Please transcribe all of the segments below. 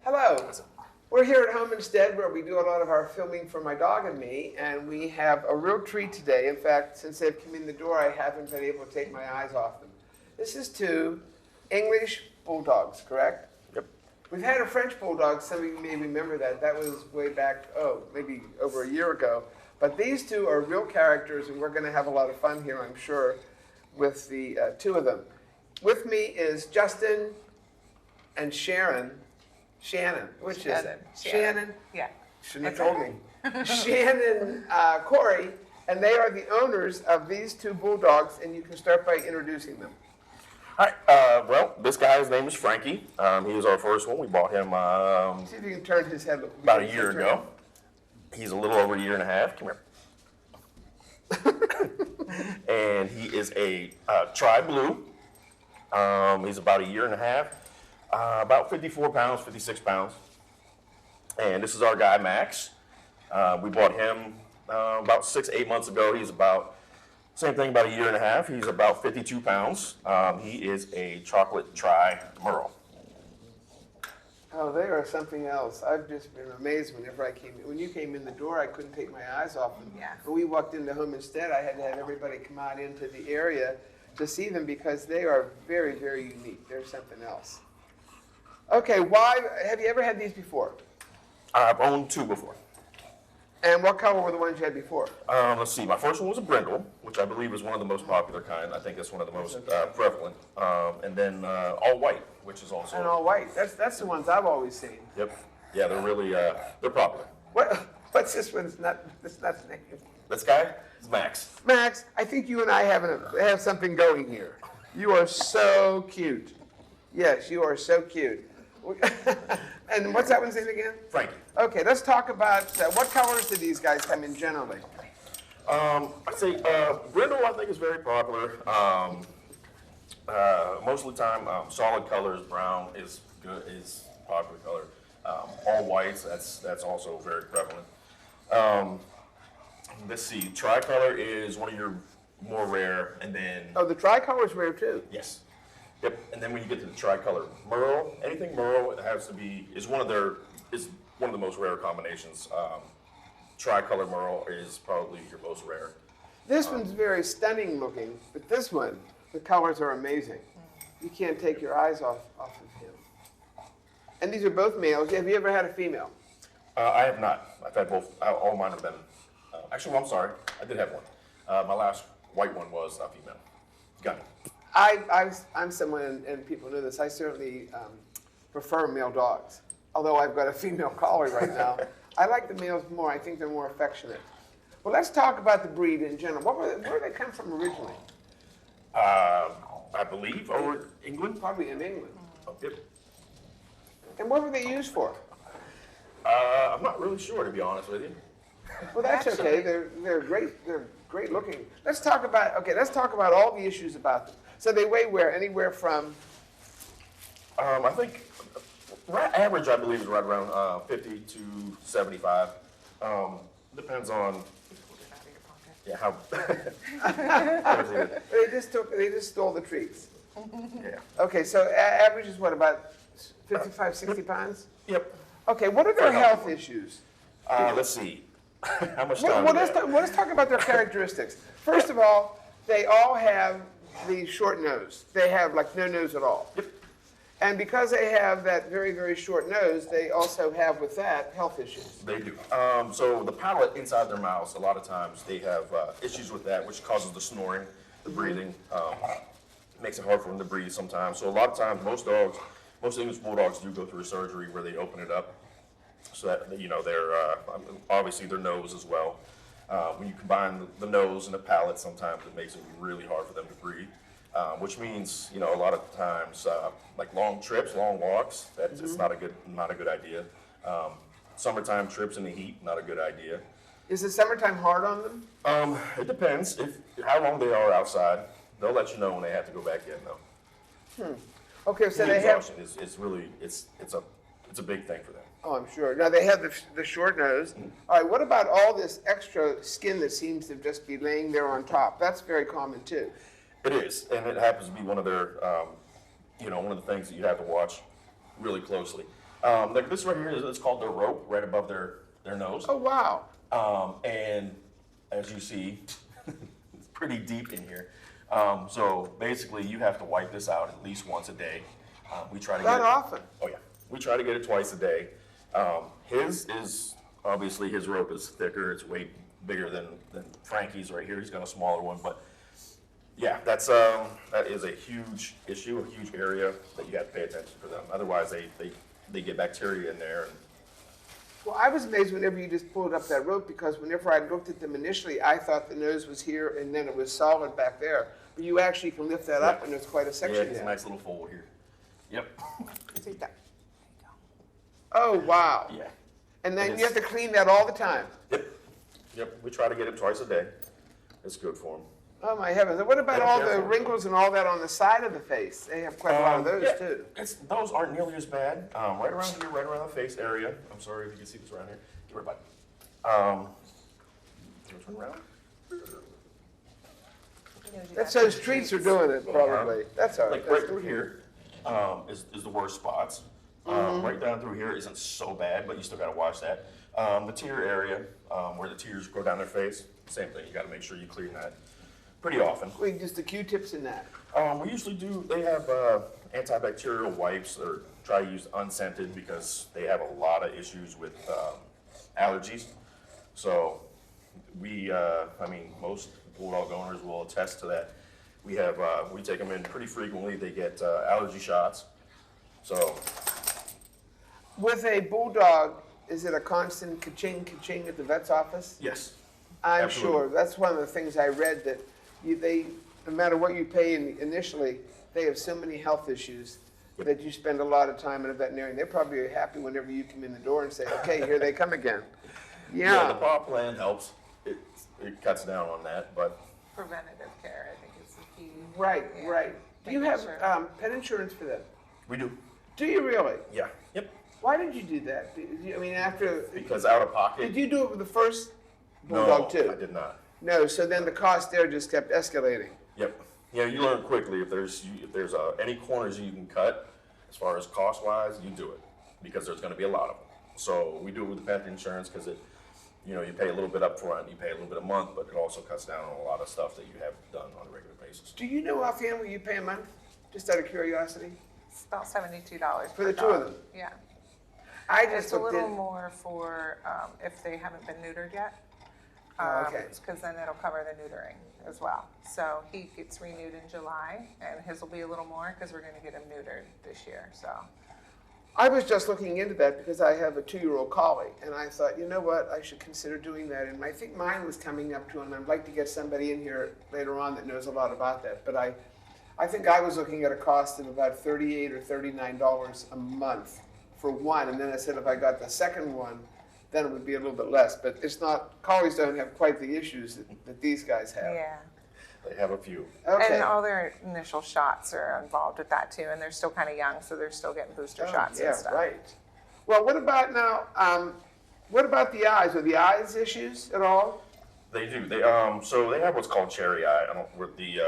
Hello. We're here at home instead where we do a lot of our filming for my dog and me, and we have a real treat today. In fact, since they've come in the door, I haven't been able to take my eyes off them. This is two English Bulldogs, correct? Yep. We've had a French Bulldog, some of you may remember that. That was way back, maybe over a year ago. But these two are real characters, and we're going to have a lot of fun here, I'm sure, with the two of them. With me is Justin and Shannon, which is it? Shannon? Yeah. Shouldn't have told me. Shannon Corey, and they are the owners of these two Bulldogs, and you can start by introducing them. Hi. Well, this guy's name is Frankie. He was our first one. We bought him See if you can turn his head. about a year ago. He's a little over a year and a half. Come here. And he is a tri-blue. He's about a year and a half. About 54 pounds, 56 pounds. And this is our guy, Max. We bought him about 6-8 months ago. He's about, same thing, about a year and a half. He's about 52 pounds. He is a chocolate tri-merle. Oh, they are something else. I've just been amazed whenever I came in. When you came in the door, I couldn't take my eyes off them. Yeah. When we walked into home instead, I had to have everybody come out into the area to see them because they are very, very unique. They're something else. Okay, why have you ever had these before? I've owned two before. And what color were the ones you had before? Let's see. My first one was a brindle, which I believe is one of the most popular kind. I think it's one of the most prevalent. And then all white, which is also. And all white. That's the ones I've always seen. Yep. Yeah, they're really they're popular. What's this one's this nut's name? This guy is Max. Max, I think you and I have something going here. You are so cute. Yes, you are so cute. And what's that one's name again? Frankie. Okay, let's talk about what colors do these guys come in generally? I'd say brindle I think is very popular. Most of the time, solid colors, brown is good, is popular color. All whites, that's also very prevalent. Let's see, tricolor is one of your more rare, and then Oh, the tricolor is rare too. yes, yep. And then when you get to the tricolor merle, anything merle, it has to be is one of the most rare combinations. Tricolor merle is probably your most rare. This one's very stunning looking, but this one, the colors are amazing. You can't take your eyes off of him. And these are both males. Have you ever had a female? I have not. I've had both. All mine have been. Actually, well, I'm sorry. I did have one. My last white one was a female. Got it. I'm someone, and people know this, I certainly prefer male dogs. Although I've got a female collie right now. I like the males more. I think they're more affectionate. Well, let's talk about the breed in general. Where did they come from originally? I believe over England. Probably in England. Oh, yep. And what were they used for? I'm not really sure, to be honest with you. Well, that's okay. They're great. They're great looking. Let's talk about all the issues about them. So they weigh anywhere from. I think average, I believe, is right around 50 to 75. Depends on. Yeah, how. They just stole the treats. Yeah. Okay, so average is what, about 55, 60 pounds? Yep. Okay, what are their health issues? Let's see. How much time? Well, let's talk about their characteristics. First of all, they all have the short nose. They have like no nose at all. Yep. And because they have that very, very short nose, they also have with that health issues. They do. So the palate inside their mouths, a lot of times they have issues with that, which causes the snoring, the breathing. Makes it hard for them to breathe sometimes. So a lot of times, most English Bulldogs do go through a surgery where they open it up, so that they're obviously their nose as well. When you combine the nose and the palate, sometimes it makes it really hard for them to breathe. Which means, a lot of times, like long trips, long walks, it's not a good idea. Summertime trips in the heat, not a good idea. Is the summertime hard on them? It depends how long they are outside. They'll let you know when they have to go back in, though. Okay, so Heat they have. exhaustion is really it's a big thing for them. Oh, I'm sure. Now they have the short nose. All right. What about all this extra skin that seems to just be laying there on top? That's very common too. It is, and it happens to be one of their, one of the things that you have to watch really closely. Like this right here is called their rope, right above their nose. Oh, wow. And as you see, it's pretty deep in here. So basically, you have to wipe this out at least once a day. We try to That get it, often? Oh yeah, we try to get it twice a day. His is obviously his rope is thicker. It's way bigger than Frankie's right here. He's got a smaller one, but yeah, that is a huge issue, a huge area that you have to pay attention for them. Otherwise, they get bacteria in there. And, Well, I was amazed whenever you just pulled up that rope because whenever I looked at them initially, I thought the nose was here and then it was solid back there. But you actually can lift that up and there's quite a yeah, section it's a there. nice little fold here. Yep. Take that. Oh, wow. Yeah. And then It you is. have to clean that all the time. Yep. Yep. We try to get him twice a day. It's good for him. Oh, my heavens. And what about Yeah, all the careful. wrinkles and all that on the side of the face? They have quite a lot of those, Yeah, too. those aren't nearly as bad. Right around here, right around the face area. I'm sorry if you can see this around here. Give her a bite. Turn around. That's those treats are doing it, probably. That's all right. Like right through here is the worst spots. Right down through here isn't so bad, but you still got to watch that. The tear area, where the tears go down their face, same thing. You got to make sure you clean that pretty often. Wait, just the Q-tips in that. We usually do, they have antibacterial wipes or try to use unscented because they have a lot of issues with allergies. So most bulldog owners will attest to that. We take them in pretty frequently. They get allergy shots. So, With a bulldog, is it a constant ka-ching, ka-ching at the vet's office? yes. I'm Absolutely. sure. That's one of the things I read, that no matter what you pay initially, they have so many health issues that you spend a lot of time in a veterinarian. They're probably happy whenever you come in the door and say, okay, here they come again. Yeah, the Yeah. paw plan helps. It cuts down on that, but Preventative care, I think is the key. Right, Yeah. right. Do you Making have sure. pet insurance for them? we do. Do you really? Yeah. Yep. Why did you do that? After, Because out of pocket. did you do it with the first bulldog too? No, I did not. No, so then the cost there just kept escalating. Yep. Yeah, you learn quickly if there's any corners you can cut, as far as cost wise, you do it because there's going to be a lot of them. So we do it with the pet insurance because you pay a little bit up front, you pay a little bit a month, but it also cuts down on a lot of stuff that you have done on a regular basis. Do you know offhand what you pay a month? Just out of curiosity? It's about $72 For per the two of dog. them? Yeah. I just It's a looked little in. more for if they haven't been neutered yet. Oh, okay. Because then it'll cover the neutering as well. So he gets renewed in July, and his will be a little more because we're going to get him neutered this year. So I was just looking into that because I have a 2-year-old collie, and I thought, you know what, I should consider doing that. And I think mine was coming up to, and I'd like to get somebody in here later on that knows a lot about that. But I think I was looking at a cost of about $38 or $39 a month for one, and then I said if I got the second one, then it would be a little bit less. But it's not, collies don't have quite the issues that these guys have. yeah. They have a few. Okay. And all their initial shots are involved with that too, and they're still kind of young, so they're still getting booster shots Yeah, and stuff. right. Well, what about now, what about the eyes? Are the eyes issues at all? They do. So they have what's called cherry eye. I don't where the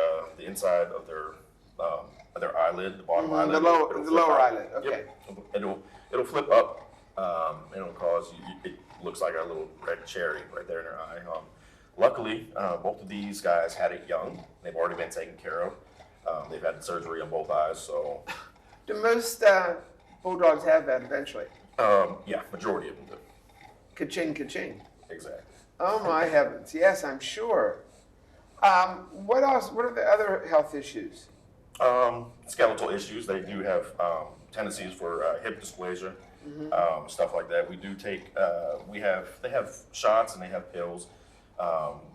inside of their eyelid, the bottom eyelid. The it'll flip lower up. eyelid, okay. Yep. It'll flip up. And it'll cause it looks like a little red cherry right there in their eye. Luckily, both of these guys had it young. They've already been taken care of. They've had surgery on both eyes, so Do most bulldogs have that eventually? yeah, majority of them do. Ka-ching, ka-ching. Exactly. Oh my heavens, yes, I'm sure. What else, what are the other health issues? Skeletal issues. They do have tendencies for hip dysplasia, stuff like that. We do take. They have shots and they have pills.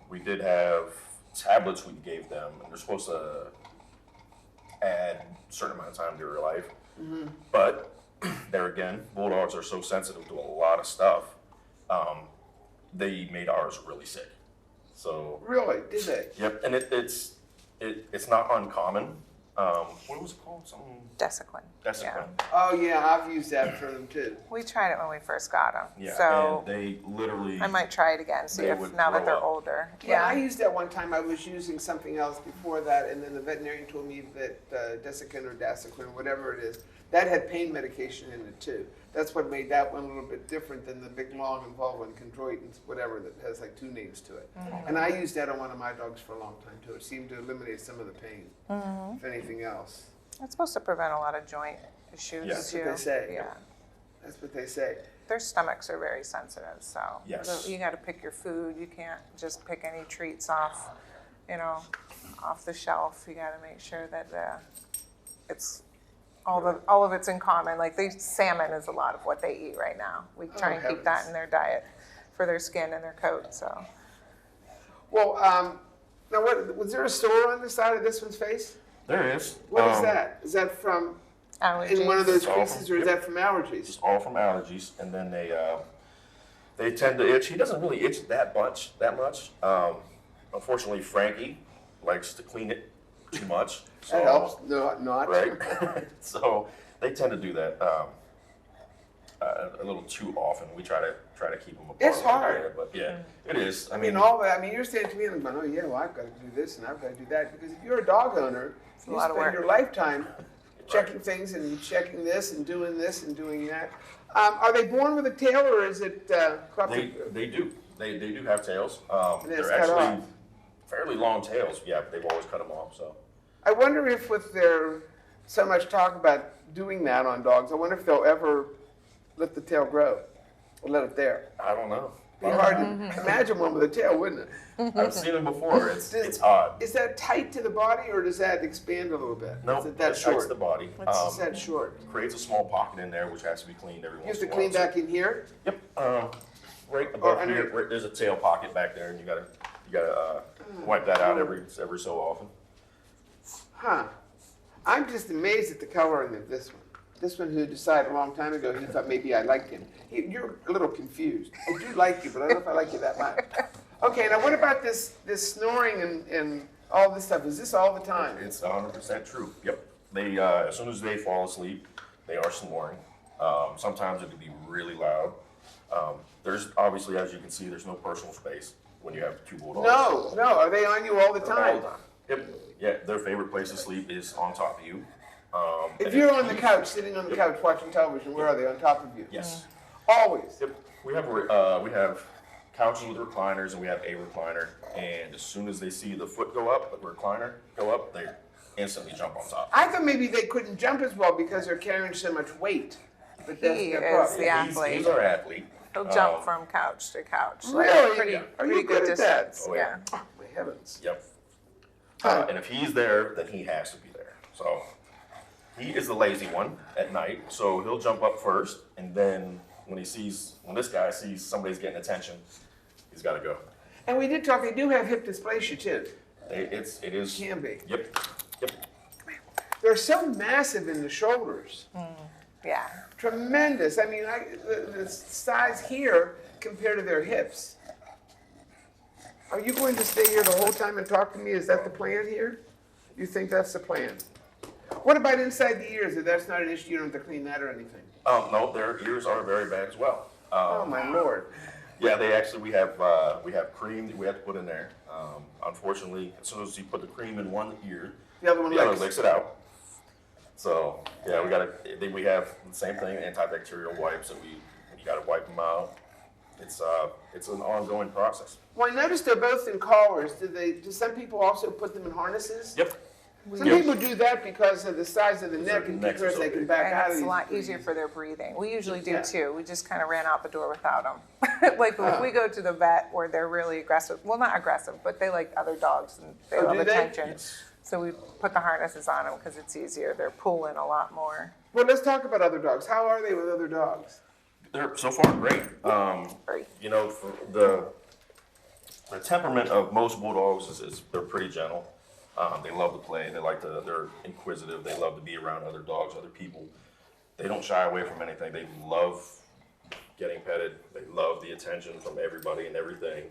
We did have tablets we gave them, and they're supposed to add a certain amount of time to their life. But there again, bulldogs are so sensitive to a lot of stuff. They made ours really sick. So Really, did they? yep, and it's not uncommon. what was it called? Something. Desiquin. That's Yeah. Oh, yeah, I've used that for them too. We tried it when we first got them. Yeah, So and they literally. I might try it again, see they if would now that grow they're up. older. Yeah, I used that one time. I was using something else before that, and then the veterinarian told me that Desiquin or Desiquin, whatever it is, that had pain medication in it too. That's what made that one a little bit different than the big, long, involved one, chondroitin, whatever, that has like 2 names to it. And I used that on one of my dogs for a long time too. It seemed to eliminate some of the pain, if anything else. It's supposed to prevent a lot of joint issues Yeah. That's too. what they say. Yeah. That's what they say. Their stomachs are very sensitive, so Yes. you got to pick your food. You can't just pick any treats off, off the shelf. You got to make sure that it's all of it's in common. Like salmon is a lot of what they eat right now. We try and keep that heavens. in their diet for their skin and their coat. So Well, now was there a sore on the side of this one's face? There is. What is that? Is that from allergies. in one of those It's creases, or is yep. that from allergies? It's all from allergies, and then they tend to itch. He doesn't really itch that much. Unfortunately, Frankie likes to clean it too much. So, That helps. No, not. right? So they tend to do that a little too often. We try to keep them apart. It's hard. But yeah, it is. I mean, all that. I mean, you're saying to me, I'm going, oh yeah, well, I've got to do this and I've got to do that, because if you're a dog owner, a you lot of spend work. your lifetime checking things and checking this and doing that. Are they born with a tail, or is it cropped? They do. They do have tails. And it's They're cut actually off. fairly long tails. Yeah, but they've always cut them off. So I wonder if, with their so much talk about doing that on dogs, I wonder if they'll ever let the tail grow or let it there. I don't know. It'd be hard to imagine one with a tail, wouldn't it? I've seen them before. It's odd. Is that tight to the body, or does that expand a little bit? No, Is it that it short? shorts the body. Is that short? Creates a small pocket in there, which has to be cleaned every You once have in to a while. clean back in here? Yep. Right above under- here, there's a tail pocket back there, and you gotta wipe that out every so often. Huh. I'm just amazed at the coloring of this one. This one, who decided a long time ago he thought maybe I liked him. You're a little confused. I do like you, but I don't know if I like you that much. Okay, now what about this snoring and all this stuff? Is this all the time? It's 100% true. Yep. They as soon as they fall asleep, they are snoring. Sometimes it can be really loud. There's obviously, as you can see, there's no personal space when you have 2 bulldogs. No. Are they on you all the time? Yep. Yeah, their favorite place to sleep is on top of you. If and you're on the couch, sitting on the couch watching television, where are they? On top of you? Yes. Always. Yep. We have couches with recliners, and we have a recliner. And as soon as they see the foot go up, the recliner go up, they instantly jump on top. I thought maybe they couldn't jump as well because they're carrying so much weight. But that's He their is problem. the athlete. He's our athlete. He'll jump from couch to couch. Really? Pretty, Are pretty you good at that? distance. Oh, yeah. Oh, my heavens. Yep. Huh. And if he's there, then he has to be there. So he is the lazy one at night. So he'll jump up first, and then when this guy sees somebody's getting attention, he's got to go. And we did talk, they do have hip dysplasia too. It is. Can be. Yep. Yep. They're so massive in the shoulders. Yeah. Tremendous. I mean, the size here compared to their hips. Are you going to stay here the whole time and talk to me? Is that the plan here? You think that's the plan? What about inside the ears? If that's not an issue, you don't have to clean that or anything. No, their ears are very bad as well. Oh my Lord. Yeah, we have cream that we have to put in there. Unfortunately, as soon as you put the cream in one ear, The other one the other licks. licks it out. So yeah, we have the same thing, antibacterial wipes that you gotta wipe them out. It's an ongoing process. Well, I noticed they're both in collars. Do some people also put them in harnesses? Yep. Some people do that because of the size of the neck and necks are because so they can big. back out And of it's a these. lot easier for their breathing. We usually do Yeah. too. We just kind of ran out the door without them. Like if we go to the vet where they're really aggressive, well, not aggressive, but they like other dogs and they Oh, love do they? attention. Yes. So we put the harnesses on them because it's easier. They're pulling a lot more. Well, let's talk about other dogs. How are they with other dogs? They're so far great. Great. You know, for the temperament of most bulldogs is they're pretty gentle. They love to play. They're inquisitive. They love to be around other dogs, other people. They don't shy away from anything. They love getting petted. They love the attention from everybody and everything.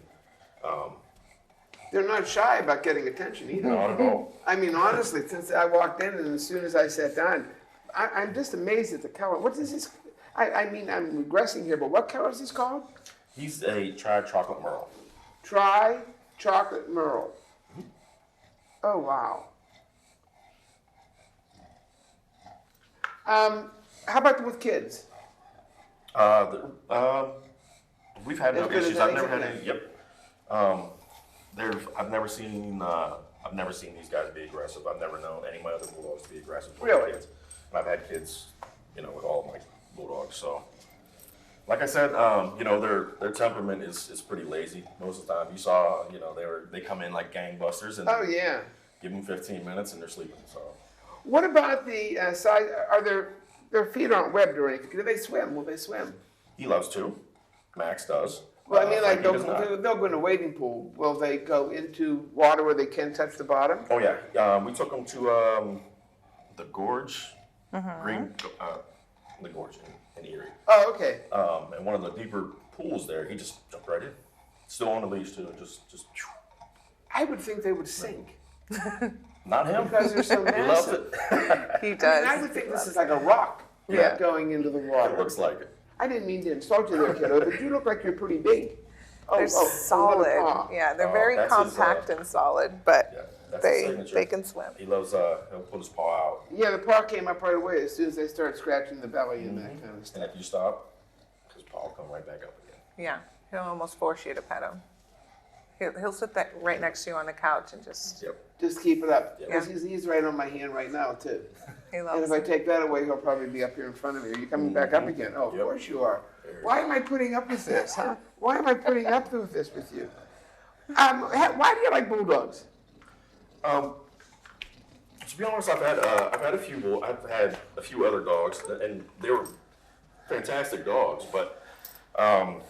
They're not shy about getting attention either. Not at all. I mean, honestly, since I walked in and as soon as I sat down, I'm just amazed at the color. What is this? I mean, I'm regressing here, but what color is this called? He's a tri-chocolate merle. Tri-chocolate merle. Oh, wow. How about with kids? We've had no As good as issues. I've never anything had any. Yep. I've never seen these guys be aggressive. I've never known any of my other bulldogs to be aggressive with Really? kids. And I've had kids, with all of my bulldogs. So, like I said, their temperament is pretty lazy most of the time. You saw, they come in like gangbusters and Oh, yeah. give them 15 minutes and they're sleeping. So, What about the size? Are their feet aren't webbed or anything? Do they swim? Will they swim? he loves to. Max does. Well, I mean, like Frankie does not. they'll go in a wading pool. Will they go into water where they can touch the bottom? Oh yeah, we took him to the gorge, Green, the gorge in Erie. Oh, okay. And one of the deeper pools there, he just jumped right in. Still on the leash too, just. I would think they would sink Not him. because they're so He loves massive. it. He does. I would think this is like a rock Yeah. going into the water. It looks like it. I didn't mean to insult you there, kiddo, but you look like you're pretty big. They're solid. little paw. Yeah, they're Oh, very that's his, compact and solid, but Yeah, that's his signature. they can swim. He loves. He'll put his paw out, Yeah, the paw came up right away as soon as they started scratching the belly and that kind of stuff. and if you stop, his paw will come right back up again. Yeah, he'll almost force you to pet him. He'll sit right next to you on the couch and just, Yep. Just keep it up. Yeah. Because he's right on my hand right now, too. he And loves if I it. take that away, he'll probably be up here in front of me. Are you coming back up again? Oh, of Yep. course you are. Why am I putting up with this, huh? Why am I putting up with this with you? Why do you like bulldogs? To be honest, I've had a few other dogs, and they were fantastic dogs, but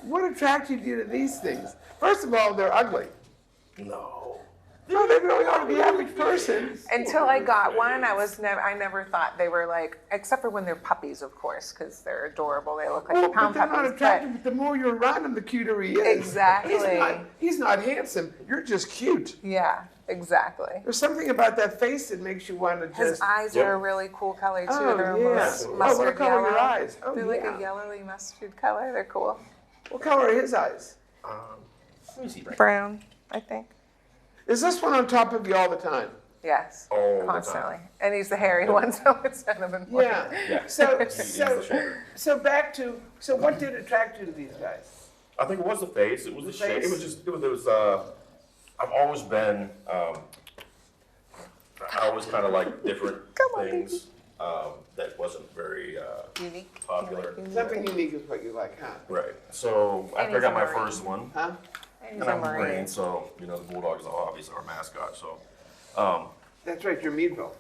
What attracted you to these things? First of all, they're ugly. no. No, they really are the average person. Until I got one, I never thought they were like, except for when they're puppies, of course, because they're adorable. They look like Well, pound but they're not puppies. attractive, but the more you're around him, the cuter he is. Exactly. He's not handsome. You're just cute. Yeah, exactly. There's something about that face that makes you want to His just. eyes Yep. are a really cool color too. Oh, They're yeah. almost Oh, what mustard color yellow. are your eyes? Oh, They're like yeah. a yellowy mustard color. They're cool. What color are his eyes? Let me see. Right. Brown, I think. Is this one on top of you all the time? Yes. All the Constantly. time. And he's the hairy one, so it's kind of important. Yeah. Yeah. So, He is the shoulder. so what did attract you to these guys? I think it was the face. It was the shape. face? It was. I've always been. I always kind of like different Come on, things that wasn't very Unique. popular. Unique. Something unique is what you like, huh? Right. So And after I got he's a my Marine. first one, Huh? And he's and a I'm a Marine. Marine, so the Bulldogs are obviously our mascot. So, That's right, you're Meadville.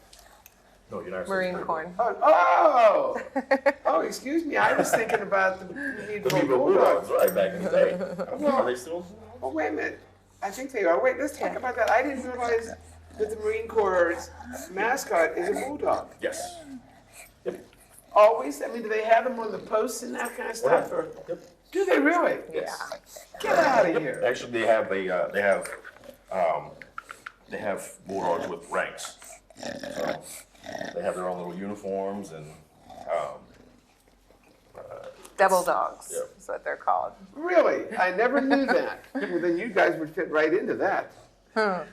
no, you're not. Marine corn. Oh, excuse me. I was thinking about the The Meadville Beaver Bulldogs. Bulldogs, right back in the day. Are they still? Oh, wait a minute. I think they are. Wait, let's talk about that. I didn't realize that the Marine Corps' mascot is a bulldog. Yes. Yep. Always? I mean, do they have them on the posts and that kind of stuff? Or Yep. do they really? Yes. Get out of here. Actually, they have bulldogs with ranks. So they have their own little uniforms and Devil dogs Yep. is what they're called. Really? I never knew that. Well, then you guys would fit right into that. Huh.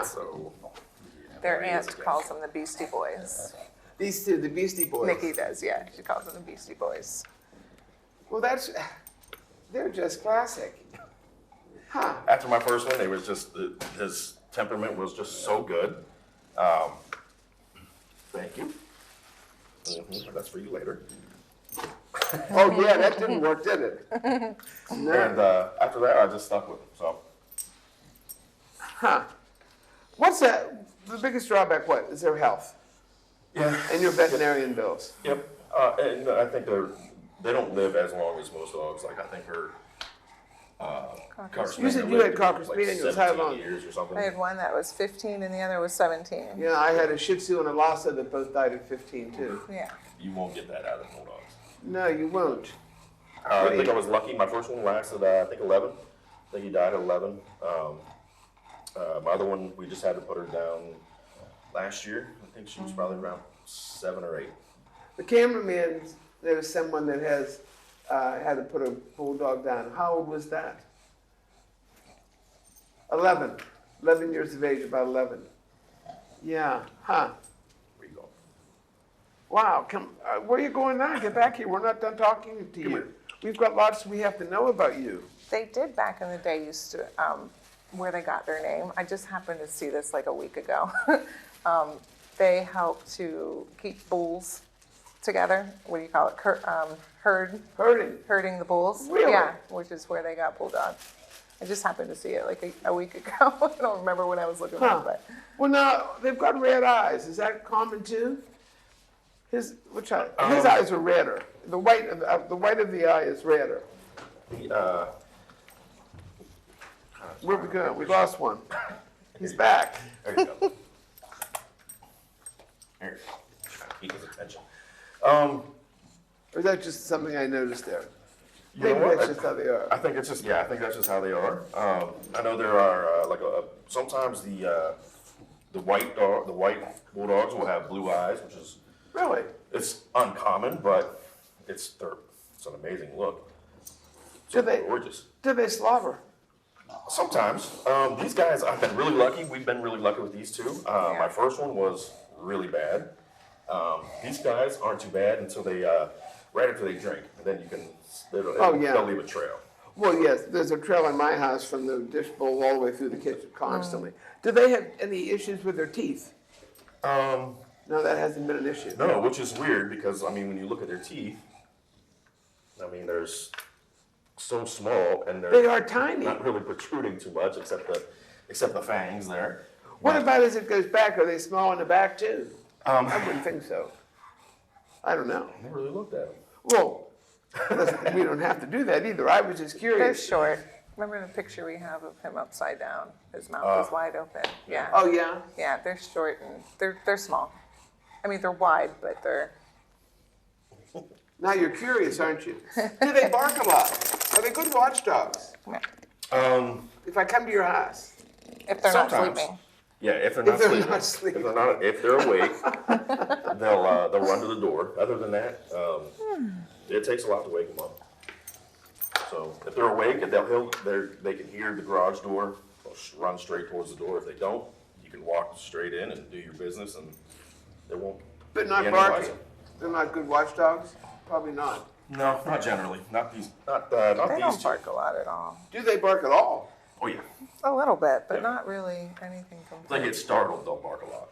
so. Their There he is aunt again. calls them the Beastie Boys. These two, the Beastie Boys. Nikki does, yeah. She calls them the Beastie Boys. Well, they're just classic. Huh. After my first one, they was just his temperament was just so good. Thank you. That's for you later. Oh, yeah, that didn't work, did it? No. And after that, I just stuck with him. So Huh. What's that? The biggest drawback, what? Is their health yeah, and your veterinarian bills. yep. And I think they don't live as long as most dogs. Like I think her. Cocker You said you had Cocker Spaniels. How 17 long? years or something. I had one that was 15 and the other was 17. Yeah, I had a Shih Tzu and a Lhasa that both died at 15, too. Yeah. You won't get that out of bulldogs. No, you won't. I think I was lucky. My first one lasted, I think, 11. I think he died at 11. My other one, we just had to put her down last year. I think she was probably around 7 or 8. The cameraman, there's someone that has had to put a bulldog down. How old was that? 11. 11 years of age, about 11. Yeah, huh. Where you go? Wow, where are you going now? Get back here. We're not done talking to you. Come here. We've got lots we have to know about you. They did back in the day used to, where they got their name. I just happened to see this like a week ago. They help to keep bulls together. What do you call it? Herding the bulls. Really? Yeah, which is where they got bulldogs. I just happened to see it like a week ago. I don't remember when I was looking Huh. at it, but Well, now, they've got red eyes. Is that common too? His eyes are redder. The white of the eye is redder. Where we going? We lost one. He's back. There you go. There you go. Trying to keep his attention. Or is that just something I noticed there? You know Maybe what? that's just how they are. I think it's just, I think that's just how they are. I know there are sometimes the white bulldogs will have blue eyes, which is, Really? it's uncommon, but it's an amazing look. Do they- Gorgeous. Do they slobber? Sometimes. These guys, I've been really lucky. We've been really lucky with these two. My first one was really bad. These guys aren't too bad until they, right after they drink. And then Oh, yeah. they'll leave a trail. Well, yes, there's a trail in my house from the dish bowl all the way through the kitchen constantly. Do they have any issues with their teeth? No, that hasn't been an issue. No, which is weird because, I mean, when you look at their teeth, I mean, they're so small and They they're are tiny. not really protruding too much except the fangs there. What But, about as it goes back? Are they small in the back too? I wouldn't think so. I don't know. I never really looked at them. Well, we don't have to do that either. I was just they're curious. short. Remember the picture we have of him upside down? His mouth is wide open. Yeah. Oh, yeah? Yeah, they're short and they're small. I mean, they're wide, but they're. Now you're curious, aren't you? Do they bark a lot? Are they good watchdogs? Yeah. If I come to your house, If they're not Sometimes. sleeping. Yeah, if they're not they're sleeping. not sleeping. If they're awake, they'll run to the door. Other than that, it takes a lot to wake them up. So if they're awake, they can hear the garage door. They'll run straight towards the door. If they don't, you can walk straight in and do your business, and they won't. but not be any barking. wiser. They're not good watchdogs? Probably not. No, not generally. Not these. Not They these don't two. bark a lot at all. Do they bark at all? Oh yeah. A little bit, but Yeah. not really anything If they complete. get startled, they'll bark a lot.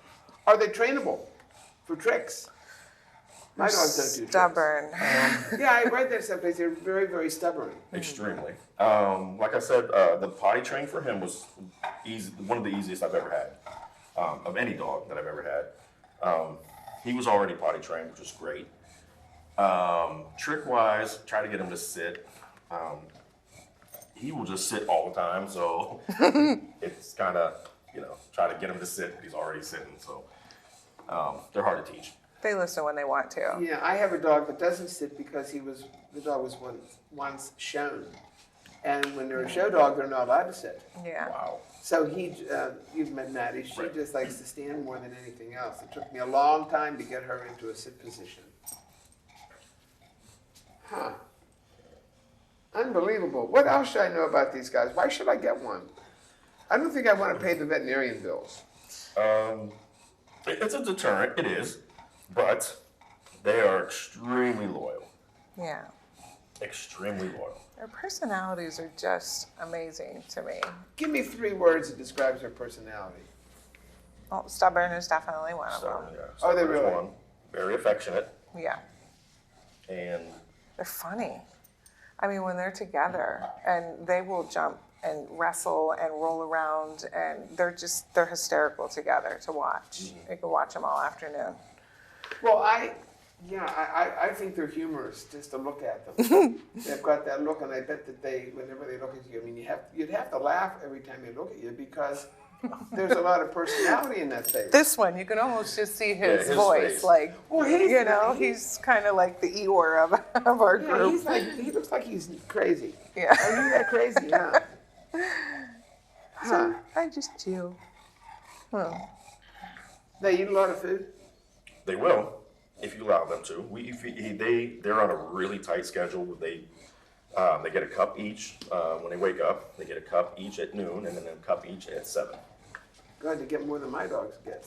Are they trainable for tricks? My dogs don't do tricks. Stubborn. Yeah, I read that someplace. They're very, very stubborn. Extremely. Like I said, the potty train for him was easy, one of the easiest I've ever had, of any dog that I've ever had. He was already potty trained, which was great. Trick wise, try to get him to sit. He will just sit all the time, so it's kind of, try to get him to sit, but he's already sitting, so they're hard to teach. They listen when they want to. Yeah, I have a dog that doesn't sit because the dog was once shown. And when they're a show dog, they're not allowed to sit. Yeah. Wow. So you've met Maddie, she Right. just likes to stand more than anything else. It took me a long time to get her into a sit position. Huh. Unbelievable. What else should I know about these guys? Why should I get one? I don't think I want to pay the veterinarian bills. It's a deterrent, it is, but they are extremely loyal. Yeah. Extremely loyal. Their personalities are just amazing to me. Give me 3 words that describes their personality. Well, stubborn is definitely one of So, them. yeah, Are they so there's really? one. Very affectionate, Yeah. and They're funny. I mean, when they're together and they will jump and wrestle and roll around and they're hysterical together to watch. You can watch them all afternoon. Well, I think they're humorous just to look at them. They've got that look, and I bet that whenever they look at you, I mean, you'd have to laugh every time they look at you because there's a lot of personality in that face. This one, you can almost just see his his voice. face. Like, Well, he's kind of like the Eeyore of our Yeah, group. he looks like he's crazy. Yeah. Are you that crazy? Yeah. Huh. I just do. Hmm. They eat a lot of food? They will, if you allow them to. They're on a really tight schedule. They get a cup each when they wake up. They get a cup each at noon, and then a cup each at 7. Glad to get more than my dogs get.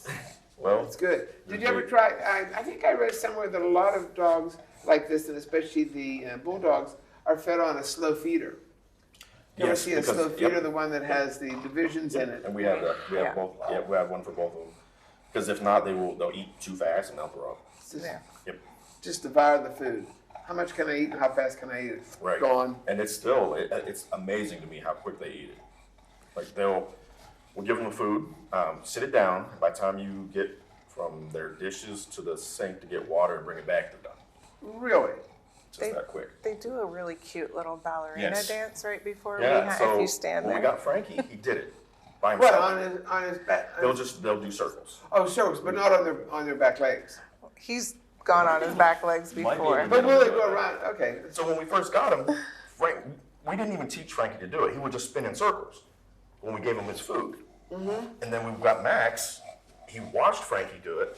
Well, It's good. Did you ever try, I think I read somewhere that a lot of dogs like this, and especially the bulldogs, are fed on a slow feeder. You ever yes, see a because- slow feeder, yep. the one that has the divisions in it? And we have Yeah. both. Yeah, we have one for both of them. Because if not, they'll eat too fast and they'll throw up. It's just, Yeah. Yep. just devour the food. How much can I eat and how fast can I eat it? Right. Gone. And it's still, it's amazing to me how quick they eat it. Like we'll give them the food, sit it down. By the time you get from their dishes to the sink to get water and bring it back, they're done. Really? Just that quick. They do a really cute little ballerina Yes. dance right before Yeah. So if you stand when there. we got Frankie, he did it by What, himself. on his back? They'll do circles. Oh, circles, but not on their back legs. He's gone on his back legs Might be before. able But will they go around? Okay. So when we first got him, we didn't even teach Frankie to do it. He would just spin in circles when we gave him his food. Mm-hmm. And then when we got Max, he watched Frankie do it,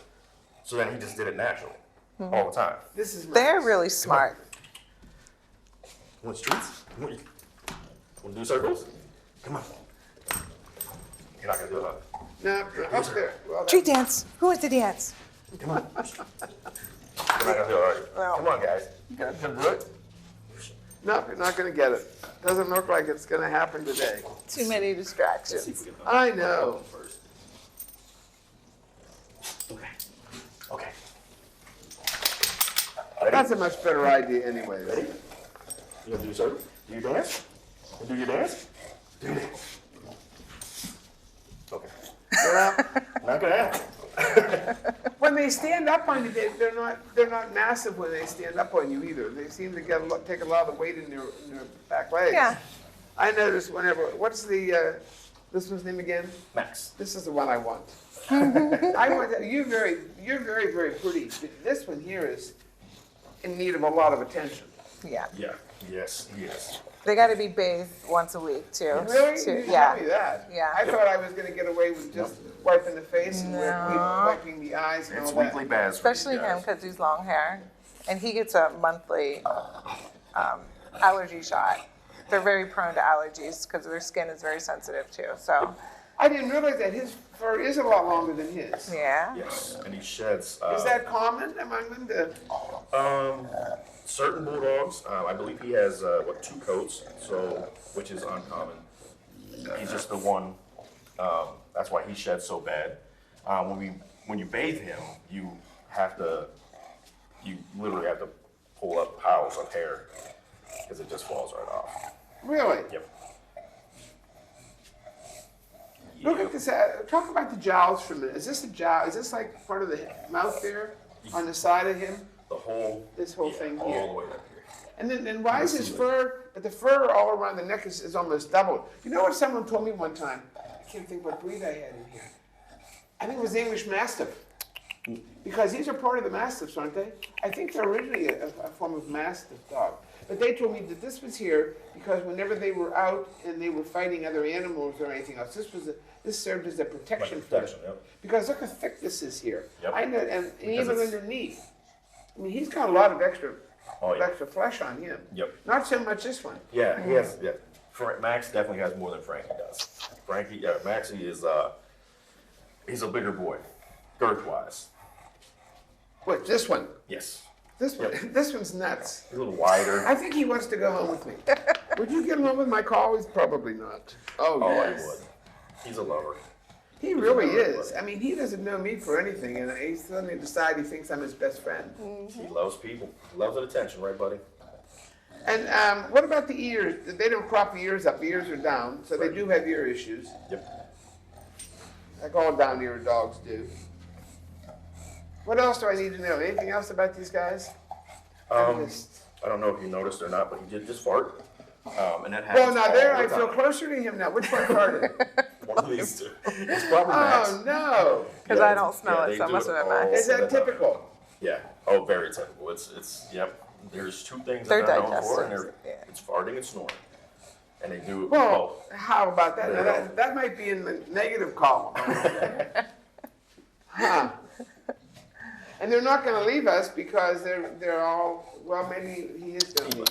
so then he just did it naturally all the time. This is They're nice. really smart. Want treats? Want to do circles? Come on. You're not gonna do it, huh? No, up there. Well, Treat dance. Who wants to dance? Come on. You're not gonna do it, are you? Well. Come on, guys. You gonna do it? no, you're not going to get it. Doesn't look like it's going to happen today. Too many distractions. I know. First. Okay. Okay. Ready? That's a much better idea anyway. Ready? You gonna do circle? Do your dance? You do your dance? Do your dance. Okay. Well, Not gonna happen. when they stand up on you, they're not massive when they stand up on you either. They seem to take a lot of the weight in their back legs. Yeah. I notice whenever. What's this one's name again? Max. This is the one I want. I want that. You're very, very pretty. This one here is in need of a lot of attention. Yeah. Yeah. Yes. Yes. They got to be bathed once a week too. Really? Too. You didn't Yeah. tell me that. Yeah. I thought I was going to get away with just wiping the face and wiping the eyes and It's all that. weekly baths. for Especially you him guys. because he's long hair, and he gets a monthly allergy shot. They're very prone to allergies because their skin is very sensitive too. So I didn't realize that his fur is a lot longer than his. yeah. Yes, and he sheds. Is that common among them? Certain bulldogs? I believe he has 2 coats, so which is uncommon. He's just the one. That's why he sheds so bad. When you bathe him, you literally have to pull up piles of hair because it just falls right off. Really? Yep. Look at this. Talk about the jowls for a minute. Is this a jowl? Is this like part of the mouth there on the side of him? The whole. This whole yeah, thing all here. the way up here. And then why is his fur, but the fur all around the neck is almost doubled. You know what someone told me one time? I can't think what breed I had in here. I think it was the English Mastiff. Because these are part of the Mastiffs, aren't they? I think they're originally a form of Mastiff dog. But they told me that this was here because whenever they were out and they were fighting other animals or anything else, this served as a protection for them. protection, yep. Because look how thick this is here. Yep. I know, and even it's- underneath. I mean, he's got a lot of extra Oh, yeah. extra flesh on him. Yep. Not so much this one. Yeah, he has. Yeah, Max definitely has more than Frankie does. Maxie is he's a bigger boy, girth-wise. What, this one? Yes, This one? Yep. This one's nuts. he's a little wider. I think he wants to go home with me. Would you get along with my colleagues? Probably not. Oh, Oh, yes. I would. He's a lover. He really He's a is. I mean, he doesn't know me for anything, and he suddenly decides he thinks I'm his best friend. He loves people. He loves the attention, right, buddy? And what about the ears? They don't crop the ears up. The ears are down, so they do have ear issues, Yep. like all down-eared dogs do. What else do I need to know? Anything else about these guys? I'm just- I don't know if you noticed or not, but he did just fart. And that Well, happens now there all I the feel time. closer to him now. Which one farted? One of these two. It's probably Max. Oh, no. Because Yeah, I don't smell yeah, it, they so it do must it have been all Max. Is that the time. typical? Yeah. Oh, very typical. It's yep. There's 2 things They're that they're known for, and digestive, yeah. it's farting and snoring. and they do Well, both. how about that? Now, that might be in the negative column. Huh. And they're not going to leave us because they're all, well, maybe he is going to leave.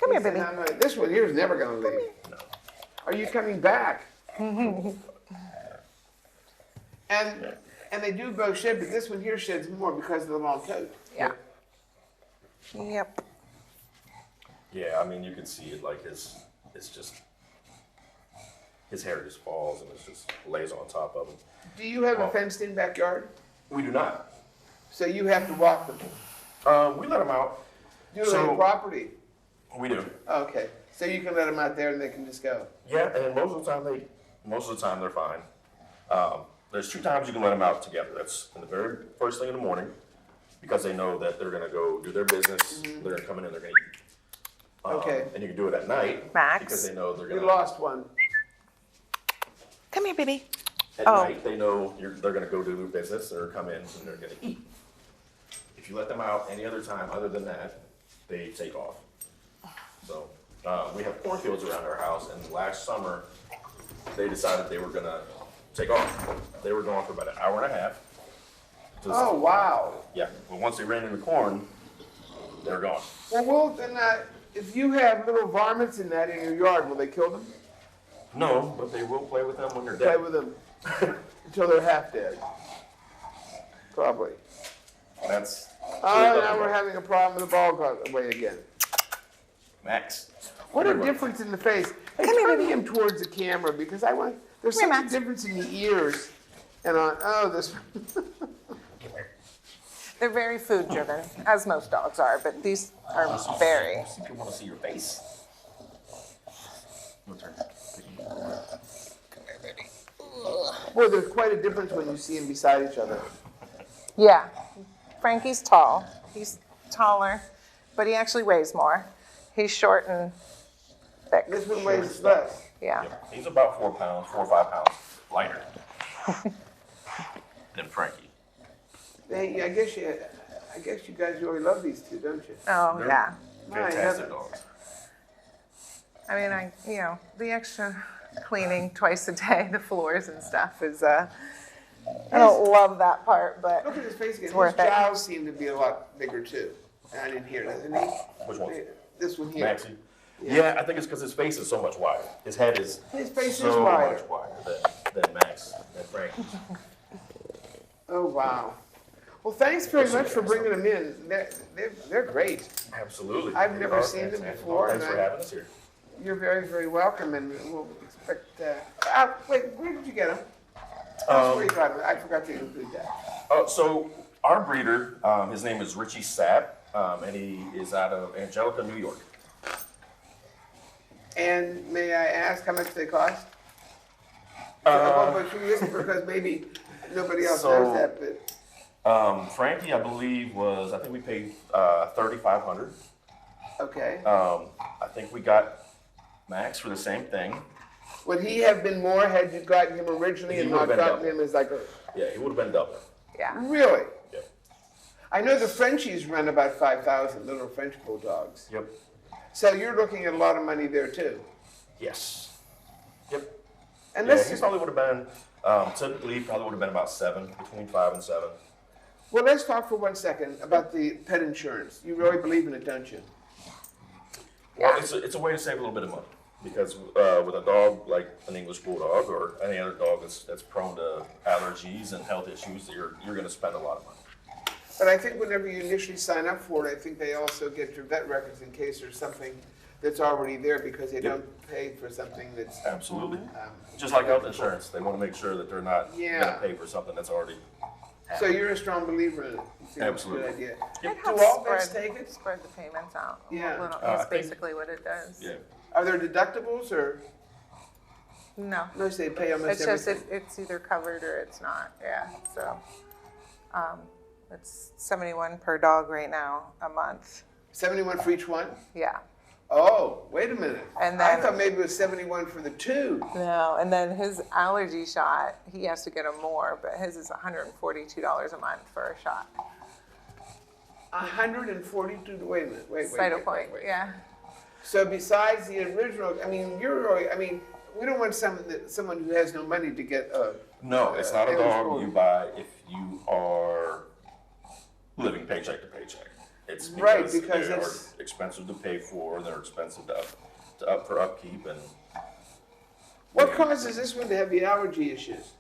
Come here, He said, baby. "I'm not- This one here is never going to leave. No. Are you coming back?" And they do both shed, but this one here sheds more because of the long coat. Yeah. Yep. Yeah, I mean, you can see it, like it's just, his hair just falls and it just lays on top of him. Do you have a fenced-in backyard? We do not. So you have to walk them. We let them out. Do they have property? We do. Okay, so you can let them out there and they can just go. Yeah, and most of the time they're fine. There's 2 times you can let them out together. That's in the very first thing in the morning, because they know that they're gonna go do their business. They're gonna come in and they're gonna eat. Okay. And you can do it at night. Max. Because they know they're We gonna. lost one. Come here, baby. At Oh. night, they know they're gonna go do their business or come in and they're gonna eat. If you let them out any other time other than that, they take off. So, we have cornfields around our house, and last summer, they decided they were gonna take off. They were gone for about an hour and a half. Oh, wow. Yeah, but once they ran into corn, they're gone. Well, then, if you have little varmints in that in your yard, will they kill them? No, but they will play with them when they're Play dead. with them until they're half dead. Probably. That's. Oh, now we're having a problem with the ball got away again. Max. What a Come here, difference in the face. Hey, Come here, turn baby. him towards the camera because I want, there's Come such here, a Max. difference in the ears and on, oh, this. They're very food driven, as most dogs are, but these are very. People want to see your face. Your turn. Boy, there's quite a difference when you see them beside each other. Yeah. Frankie's tall. He's taller, but he actually weighs more. He's short and thick. This one weighs less. Yeah. He's about 4 or 5 pounds lighter than Frankie. Hey, I guess you guys really love these two, don't you? Oh, They're yeah. Fantastic dogs. I mean, the extra cleaning twice a day, the floors and stuff is, I don't love that part, but Look at his face again. His worth it. jowls seem to be a lot bigger too. I didn't hear that, didn't he? Which one? This one here. Maxie? Yeah, I think it's because his face is so much wider. His head is His face so is wider. much wider than Max and Frank. Oh, wow. Well, thanks very much for bringing them in. They're great. Absolutely. I've never They are seen them fantastic. before, Thanks and for having us here. You're very, very welcome, and we'll expect, wait, where did you get them? Where you got them? I forgot to include that. So our breeder, his name is Richie Sapp, and he is out of Angelica, New York. And may I ask how much they cost? Because maybe nobody else So- knows that, but, Frankie, I think we paid $3,500. okay. I think we got Max for the same thing. Would he have been more had you gotten him originally He and would've not been gotten double. him as like a, Yeah, he would have been double. yeah. really? Yep. I know the Frenchies run about 5,000, little French bulldogs. Yep. So you're looking at a lot of money there too. Yes. Yep. And Yeah, let's, he probably would have been, typically, probably would have been about 7, between 5 and 7. well, let's talk for 1 second about the pet insurance. You really believe in it, don't you? Well, it's a way to save a little bit of money, because with a dog like an English Bulldog or any other dog that's prone to allergies and health issues, you're going to spend a lot of money. But I think whenever you initially sign up for it, I think they also get your vet records in case there's something that's already there because they don't pay for something that's, Absolutely. Just like health insurance, they want to make sure that they're not Yeah. going to pay for something that's already so you're a strong believer in it. You think it's a good Absolutely. idea. It Do helps all vets take it? spread the payments out. a Yeah. little. I That's think- basically what it does. Yeah. Are there deductibles or, No. no, they pay almost It's just, everything? it's either covered or it's not, yeah, so. It's $71 per dog right now, a month, 71 for each one? yeah. Oh, wait a minute. And I then- thought maybe it was 71 for the two. No, and then his allergy shot, he has to get a more, but his is $142 a month for a shot. 142, wait a minute, wait. Cytopoint, yeah. So besides the original, I mean, we don't want someone who has no money to get a. No, it's not a English dog Bulldog. you buy if you are living paycheck to paycheck. It's Right, because because they are it's- expensive to pay for, they're expensive for upkeep, and What causes this one to have the allergy issues?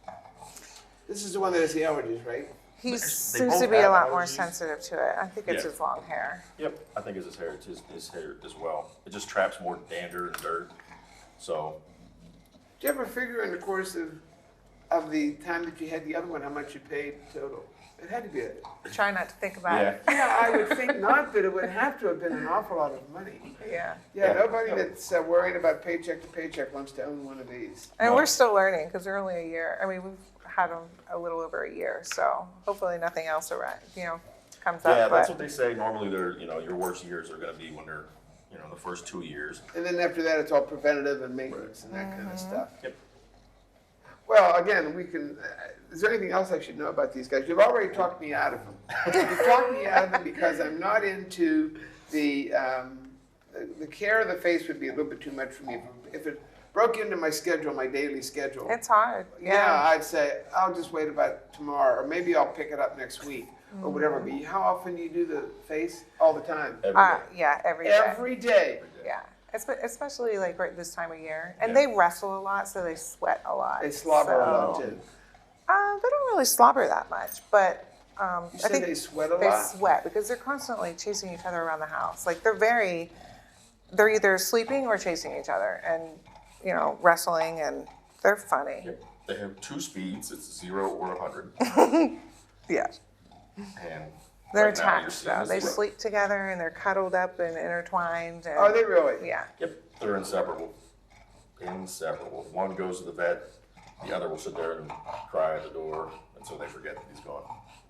This is the one that has the allergies, right? He They seems both to be a have lot more allergies. sensitive to it. I think it's Yeah. his long hair. yep, I think it's his hair as well. It just traps more dander and dirt. So Did you ever figure in the course of the time that you had the other one, how much you paid total? It had to be Try not to think about yeah, it. Yeah, I would think not, but it would have to have been an awful lot of money. Yeah. Yeah, Yeah. nobody that's worried about paycheck to paycheck wants to own one of these. And No. we're still learning because they're only a year. I mean, we've had them a little over a year, so hopefully nothing else comes up. yeah, that's But what they say. Normally, your worst years are going to be when they're the first 2 years. And then after that, it's all preventative and maintenance and that kind of stuff. Yep. Well, again, is there anything else I should know about these guys? You've already talked me out of them. You've talked me out of them because I'm not into the care of the face would be a little bit too much for me. If it broke into my schedule, my daily schedule. it's hard. Yeah, Yeah. I'd say, I'll just wait about tomorrow, or maybe I'll pick it up next week, or whatever. But how often do you do the face? All the time? Every day. Yeah, every day. Every day. Yeah. Especially like right this time of year. And Yeah. they wrestle a lot, so they sweat a lot. They slobber a lot So, too. They don't really slobber that much, but You I said think they sweat a they lot? sweat because they're constantly chasing each other around the house. Like they're either sleeping or chasing each other and, wrestling, and they're funny. Yep. They have 2 speeds. It's 0 or 100. Yeah. And They're right now you're attached seeing though. this They is- sleep together and they're cuddled up and intertwined. And, Are they really? Yeah. Yep, they're inseparable. Inseparable. One goes to the vet, the other will sit there and cry at the door until they forget that he's gone.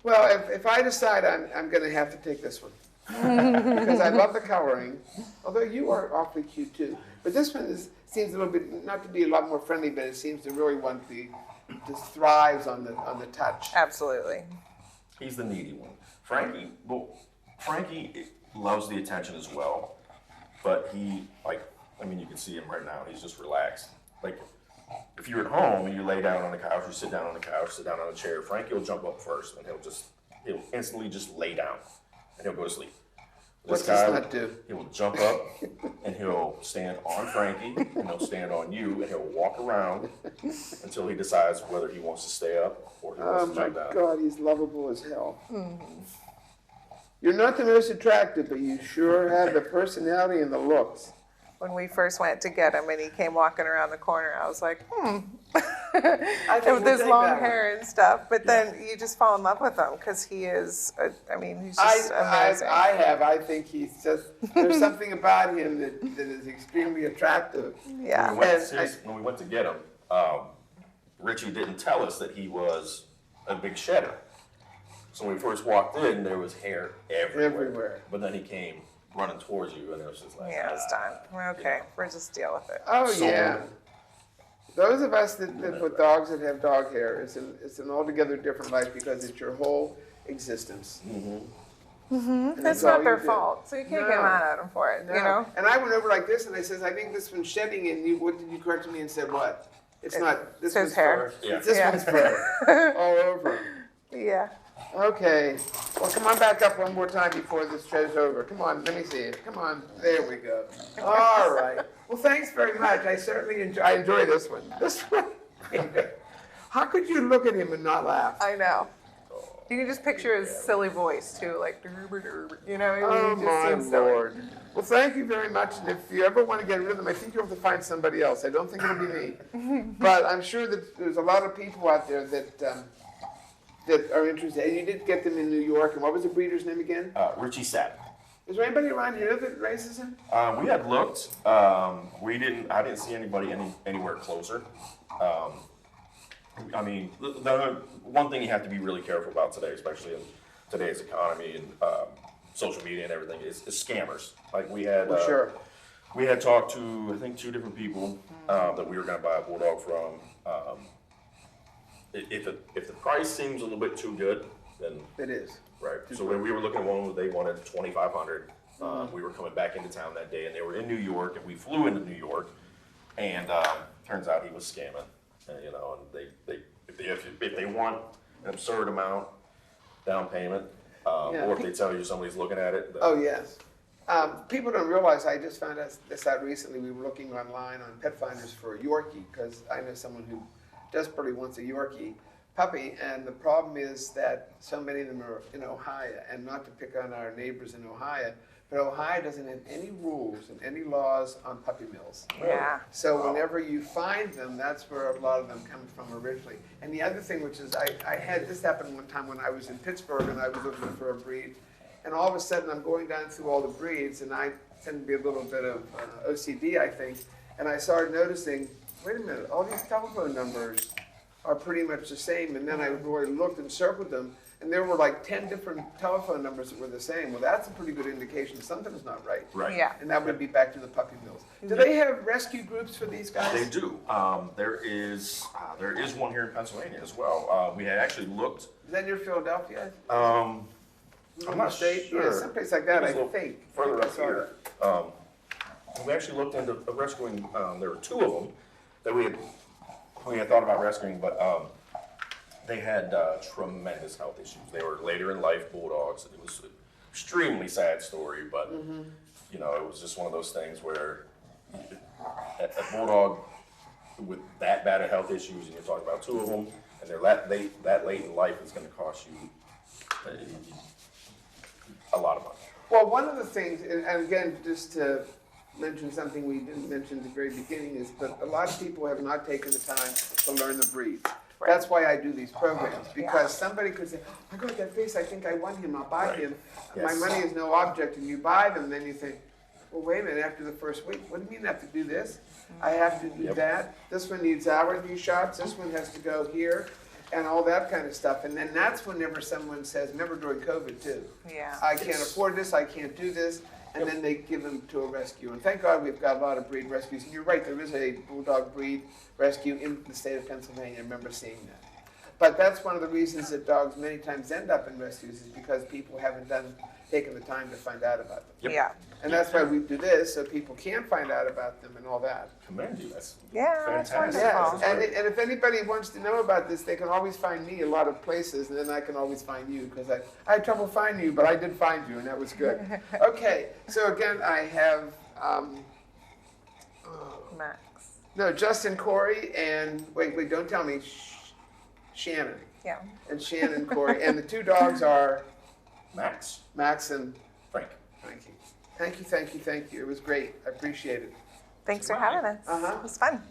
Well, if I decide I'm going to have to take this one, because I love the coloring, although you are awfully cute too. But this one seems a little bit, not to be a lot more friendly, but it seems to really want just thrives on the touch. Absolutely. He's the needy one. Frankie loves the attention as well, but you can see him right now, he's just relaxed. Like, if you're at home and you lay down on the couch, you sit down on the couch, sit down on a chair, Frankie will jump up first and he'll instantly just lay down and he'll go to sleep. What's this nut do? He will jump up and he'll stand on Frankie and he'll stand on you and he'll walk around until he decides whether he wants to stay up or he Oh wants to my jump down. God, he's lovable as hell. You're not the most attractive, but you sure have the personality and the looks. When we first went to get him and he came walking around the corner, I was like, I think with we'll his take long that one. hair and stuff. But then you just fall in love with him because he is, he's just amazing. I think he's just, there's something about him that is extremely attractive. Yeah. When we went to get him, Richie didn't tell us that he was a big shedder. So when we first walked in, there was hair everywhere. Everywhere. But then he came running towards you, and it was just like, Yeah, it's done. We're okay. We're just deal with it. Oh, So- yeah. Those of us that live with dogs that have dog hair, it's an altogether different life because it's your whole existence. And It's all not you their do. fault, so you can't No. get mad at them for it, No. you know? And I went over like this and I says, I think this one's shedding, and what did you correct me and said what? It's not, this says one's hair. fur. Yeah. It's this Yeah. one's fur, all over. Yeah. Okay, well, come on back up one more time before this show's over. Come on, let me see it. Come on, there we go. All right. Well, thanks very much. I certainly enjoy this one. This one. How could you look at him and not laugh? I know. You can just picture his silly voice too, like, you know, Oh, he just my seems silly. Lord. Well, thank you very much. And if you ever want to get rid of them, I think you'll have to find somebody else. I don't think it'll be me. But I'm sure that there's a lot of people out there that are interested. And you did get them in New York. And what was the breeder's name again? Richie Sapp. Is there anybody around here that raises him? We had looked. I didn't see anybody anywhere closer. I mean, the one thing you have to be really careful about today, especially in today's economy and social media and everything, is scammers. Like we had, Well, sure. we had talked to I think 2 different people that we were going to buy a bulldog from. If the price seems a little bit too good, then It is. right. So when we were looking at one, they wanted $2,500, We were coming back into town that day, and they were in New York, and we flew into New York, and turns out he was scamming. You know, and if they want an absurd amount down payment, Yeah. or if they tell you somebody's looking at it. Oh, yes. People don't realize, I just found this out recently, we were looking online on pet finders for a Yorkie, because I know someone who desperately wants a Yorkie puppy, and the problem is that so many of them are in Ohio, and not to pick on our neighbors in Ohio, but Ohio doesn't have any rules and any laws on puppy mills. Yeah. So whenever you find them, that's where a lot of them come from originally. And the other thing, which is, I had this happen one time when I was in Pittsburgh and I was looking for a breed, and all of a sudden I'm going down through all the breeds, and I tend to be a little bit of OCD, I think, and I started noticing, wait a minute, all these telephone numbers are pretty much the same, and then I really looked and circled them, and there were like 10 different telephone numbers that were the same. Well, that's a pretty good indication something's not right. Right. Yeah. And that would be back to the puppy mills. Do they have rescue groups for these guys? They do. There is one here in Pennsylvania as well. We had actually looked. Is that near Philadelphia? I'm not State? sure. Yeah, someplace like that, I It's a little think. Further I up saw here. We actually looked into rescuing. There were two of them that we had thought about rescuing, but they had tremendous health issues. They were later in life bulldogs. It was an extremely sad story, but you know, it was just one of those things where a bulldog with that bad of health issues, and you're talking about two of them, and they're that late in life is going to cost you a lot of money. Well, one of the things, and again, just to mention something we didn't mention at the very beginning, is that a lot of people have not taken the time to learn the breeds. Right. That's why I do these programs, because somebody could say, oh, I got that face, I think I want him, I'll buy Right. him. Yes. My money is no object, and you buy them, then you think, well, wait a minute, after the first week, what do you mean I have to do this? I have to do Yep. that, this one needs allergy shots, this one has to go here, and all that kind of stuff. And then that's whenever someone says, remember during COVID too, Yeah. I can't afford this, I can't do this, and then they give them to a rescue. And thank God we've got a lot of breed rescues. And you're right, there is a bulldog breed rescue in the state of Pennsylvania. I remember seeing that. But that's one of the reasons that dogs many times end up in rescues, is because people haven't taken the time to find out about them. Yep. Yeah. And that's why we do this, so people can find out about them and all that. Commend you. That's Yeah, that's fantastic. wonderful. Yes, and if anybody wants to know about this, they can always find me a lot of places, and then I can always find you, because I had trouble finding you, but I did find you, and that was good. Okay, so again, I have, Max. no, Justin, Corey, and, wait, don't tell me, Shannon. Yeah. And Shannon, Corey, and the two dogs are Max, Max and Frank. Frankie. Thank you. It was great. I appreciate it. Thanks for having us. Uh-huh. It was fun.